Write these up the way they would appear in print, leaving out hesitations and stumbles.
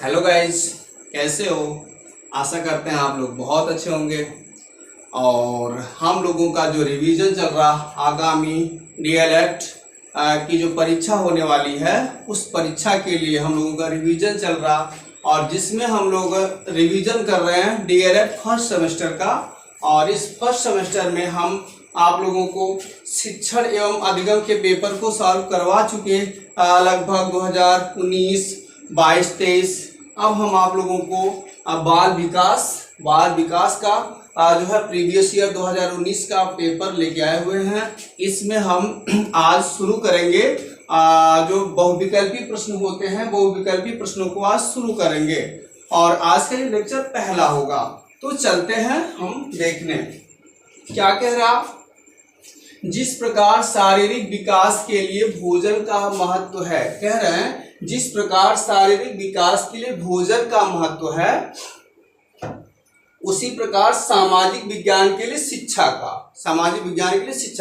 Hello guys, कैसे हो। आशा करते हैं आप लोग बहुत अच्छे होंगे। और हम लोगों का जो रिवीजन चल रहा आगामी डीएलएड की जो परीक्षा होने वाली है उस परीक्षा के लिए हम लोगों का रिवीजन चल रहा, और जिसमें हम लोग रिवीजन कर रहे हैं डीएलएड फर्स्ट सेमेस्टर का। और इस फर्स्ट सेमेस्टर में हम आप लोगों को शिक्षण एवं अधिगम के पेपर को सॉल्व करवा चुके लगभग 2019, 22, 23। अब हम आप लोगों को बाल विकास का जो है प्रीवियस ईयर 2019 का पेपर लेके आए हुए हैं। इसमें हम आज शुरू करेंगे जो बहुविकल्पी प्रश्न होते हैं, बहुविकल्पी प्रश्नों को आज शुरू करेंगे और आज का ये लेक्चर पहला होगा। तो चलते हैं हम देखने क्या कह रहा। जिस प्रकार शारीरिक विकास के लिए भोजन का महत्व है, कह रहे हैं जिस प्रकार शारीरिक विकास के लिए भोजन का महत्व है उसी प्रकार सामाजिक विज्ञान के लिए शिक्षा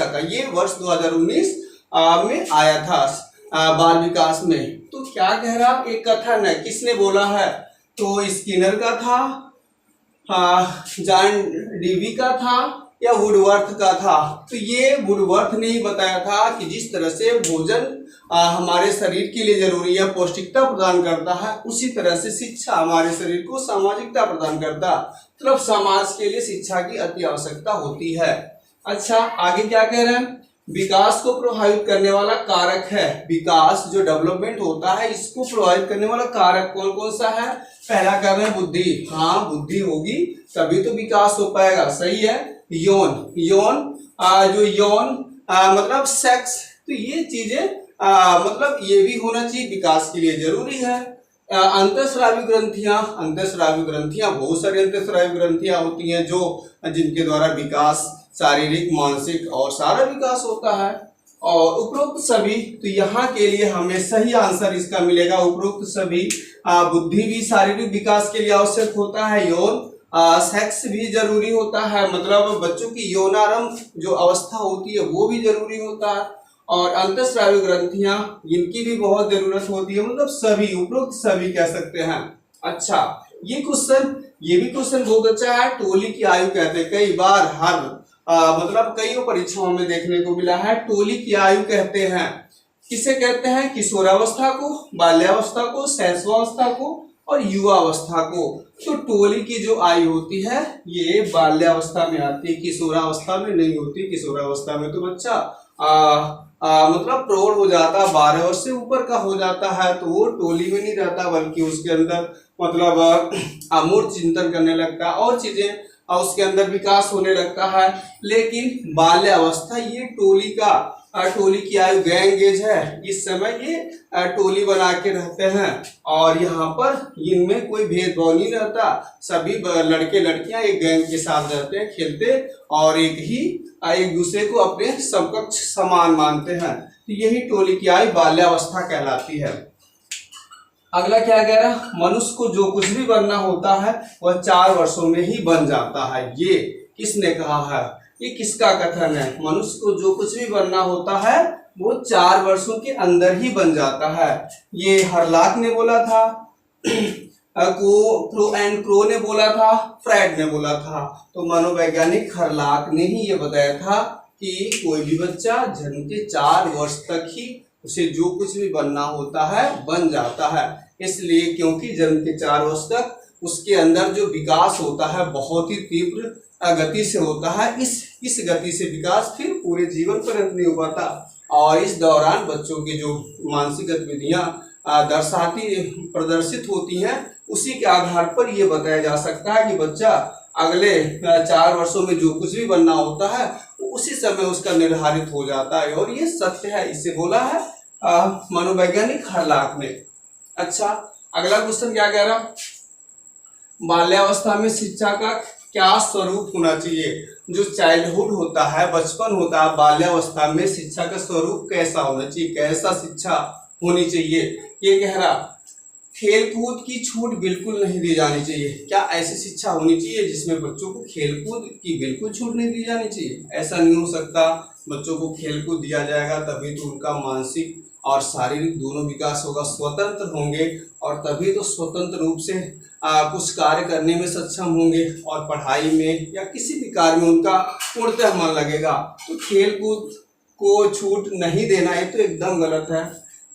का, ये वर्ष 2019 में आया था बाल विकास में। तो क्या कह रहा, एक कथन है, किसने बोला है? तो स्किनर का था, जॉन डीवी का था या वुडवर्थ का था? तो ये वुडवर्थ ने ही बताया था कि जिस तरह से भोजन हमारे शरीर के लिए जरूरी है, पौष्टिकता प्रदान करता है, उसी तरह से शिक्षा हमारे शरीर को सामाजिकता प्रदान करता है। मतलब समाज के लिए शिक्षा की अति आवश्यकता होती है। अच्छा, आगे क्या कह रहे हैं? विकास को प्रभावित करने वाला कारक है। विकास जो डेवलपमेंट होता है इसको प्रभावित करने वाला कारक कौन कौन सा है? पहला कर रहे हैं बुद्धि। हाँ, बुद्धि होगी तभी तो विकास हो पाएगा, सही है। यौन मतलब सेक्स, तो ये चीजें मतलब ये भी होना चाहिए, विकास के लिए जरूरी है। अंतःस्रावी ग्रंथियां बहुत सारी अंतःस्रावी ग्रंथियां होती हैं जो जिनके द्वारा विकास, शारीरिक, मानसिक और सारा विकास होता है। और उपरोक्त सभी, तो यहाँ के लिए हमें सही आंसर इसका मिलेगा उपरोक्त सभी। बुद्धि भी शारीरिक विकास के लिए आवश्यक होता है। यौन सेक्स भी जरूरी होता है, मतलब बच्चों की यौनारंभ जो अवस्था होती है वो भी जरूरी होता है। और अंतःस्रावी ग्रंथियां इनकी भी बहुत जरूरत होती है, मतलब सभी, उपरोक्त सभी कह सकते हैं। अच्छा, ये भी क्वेश्चन बहुत अच्छा है। टोली की आयु कहते हैं, कई बार मतलब कई परीक्षाओं में देखने को मिला है। टोली की आयु कहते हैं, किसे कहते हैं? किशोरावस्था को, बाल्यावस्था को, शैशवावस्था को और युवावस्था को। तो टोली की जो आयु होती है ये बाल्यावस्था में आती है, किशोरावस्था में नहीं होती। किशोरावस्था में तो बच्चा मतलब प्रौढ़ हो जाता, 12 वर्ष से ऊपर का हो जाता है, तो वो टोली में नहीं रहता, बल्कि उसके अंदर मतलब अमूर्त चिंतन करने लगता है और चीजें उसके अंदर विकास होने लगता है। लेकिन बाल्यावस्था ये टोली की आयु गैंग एज है, इस समय ये टोली बना के रहते हैं और यहाँ पर इनमें कोई भेदभाव नहीं रहता। सभी लड़के लड़कियां एक गैंग के साथ रहते हैं, खेलते और एक दूसरे को अपने समकक्ष समान मानते हैं। तो यही टोली की आयु बाल्यावस्था कहलाती है। अगला क्या कह रहा है? मनुष्य को जो कुछ भी बनना होता है वह 4 वर्षों में ही बन जाता है। ये किसने कहा है? ये किसका कथन है? मनुष्य को जो कुछ भी बनना होता है वो 4 वर्षों के अंदर ही बन जाता है। ये हरलाक ने बोला था, क्रो ने बोला था, फ्राइड ने बोला था। तो मनोवैज्ञानिक हरलाक ने ही ये बताया था कि कोई भी बच्चा जन्म के 4 वर्ष तक ही उसे जो कुछ भी बनना होता है बन जाता है। इसलिए क्योंकि जन्म के 4 वर्ष तक उसके अंदर जो विकास होता है बहुत ही तीव्र गति से होता है। इस गति से विकास फिर पूरे जीवन पर्यंत नहीं हो पाता। और इस दौरान बच्चों की जो मानसिक गतिविधियां प्रदर्शित होती हैं, उसी के आधार पर यह बताया जा सकता है कि बच्चा अगले 4 वर्षों में जो कुछ भी बनना होता है उसी समय उसका निर्धारित हो जाता है। और ये सत्य है, इसे बोला है मनोवैज्ञानिक हरलाक ने। अच्छा, अगला क्वेश्चन क्या कह रहा? बाल्यावस्था में शिक्षा का क्या स्वरूप होना चाहिए? जो चाइल्डहुड होता है, बचपन होता है, बाल्यावस्था में शिक्षा का स्वरूप कैसा होना चाहिए, कैसा शिक्षा होनी चाहिए? ये कह रहा खेलकूद की छूट बिल्कुल नहीं दी जानी चाहिए। क्या ऐसी शिक्षा होनी चाहिए जिसमें बच्चों को खेलकूद की बिल्कुल छूट नहीं दी जानी चाहिए? ऐसा नहीं हो सकता। बच्चों को खेलकूद दिया जाएगा तभी तो उनका मानसिक और शारीरिक दोनों विकास होगा, स्वतंत्र होंगे और तभी तो स्वतंत्र रूप से कुछ कार्य करने में सक्षम होंगे और पढ़ाई में या किसी भी कार्य में उनका पूर्णतः मन लगेगा। तो खेल कूद को छूट नहीं देना ये तो एकदम गलत है।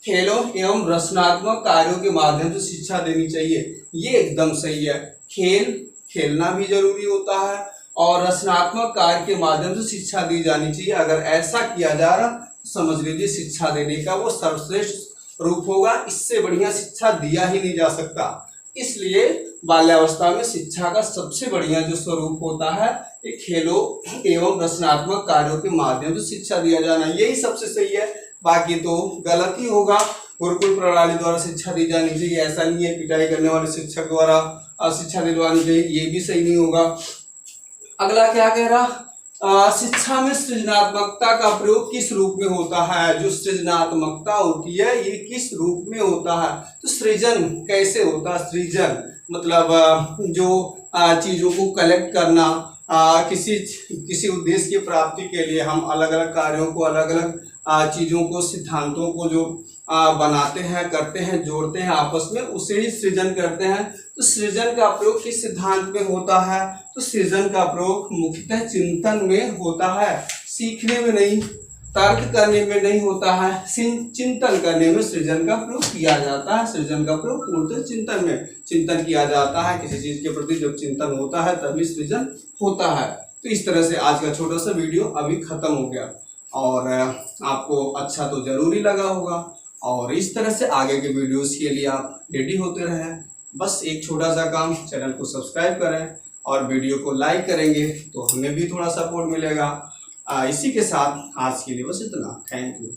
खेलों एवं रचनात्मक कार्यों के माध्यम से शिक्षा देनी चाहिए, ये एकदम सही है। खेलना भी जरूरी होता है और रचनात्मक कार्य के माध्यम से शिक्षा दी जानी चाहिए। अगर ऐसा किया जा रहा तो समझ लीजिए शिक्षा देने का वो सर्वश्रेष्ठ रूप होगा, इससे बढ़िया शिक्षा दिया ही नहीं जा सकता। इसलिए बाल्यावस्था में शिक्षा का सबसे बढ़िया जो स्वरूप होता है ये खेलों एवं रचनात्मक कार्यों के माध्यम से शिक्षा दिया जाना, यही सबसे सही है। बाकी तो गलत ही होगा। गुरुकुल प्रणाली द्वारा शिक्षा दी जानी चाहिए, ऐसा नहीं है पिटाई करने वाले शिक्षक द्वारा शिक्षा दिलवानी चाहिए, ये भी सही नहीं होगा। अगला क्या कह रहा, शिक्षा में सृजनात्मकता का प्रयोग किस रूप में होता है। जो सृजनात्मकता होती है ये किस रूप में होता है, तो सृजन कैसे होता है। सृजन मतलब जो चीजों को कलेक्ट करना, किसी उद्देश्य की प्राप्ति के लिए हम अलग अलग कार्यों को, अलग अलग चीजों को, सिद्धांतों को जो बनाते हैं, करते हैं, जोड़ते हैं आपस में, उसे ही सृजन करते हैं। तो सृजन का प्रयोग किस सिद्धांत में होता है, तो सृजन का प्रयोग मुख्यतः चिंतन में होता है, सीखने में नहीं, तर्क करने में नहीं होता है, चिंतन करने में सृजन का प्रयोग किया जाता है। सृजन का प्रयोग पूर्णतः चिंतन में, चिंतन किया जाता है किसी चीज के प्रति, जब चिंतन होता है तभी सृजन होता है। तो इस तरह से आज का छोटा सा वीडियो अभी खत्म हो गया और आपको अच्छा तो जरूरी लगा होगा और इस तरह से आगे के वीडियोस के लिए आप रेडी होते रहें। बस एक छोटा सा काम, चैनल को सब्सक्राइब करें और वीडियो को लाइक करेंगे तो हमें भी थोड़ा सपोर्ट मिलेगा। इसी के साथ आज के लिए बस इतना। Thank you.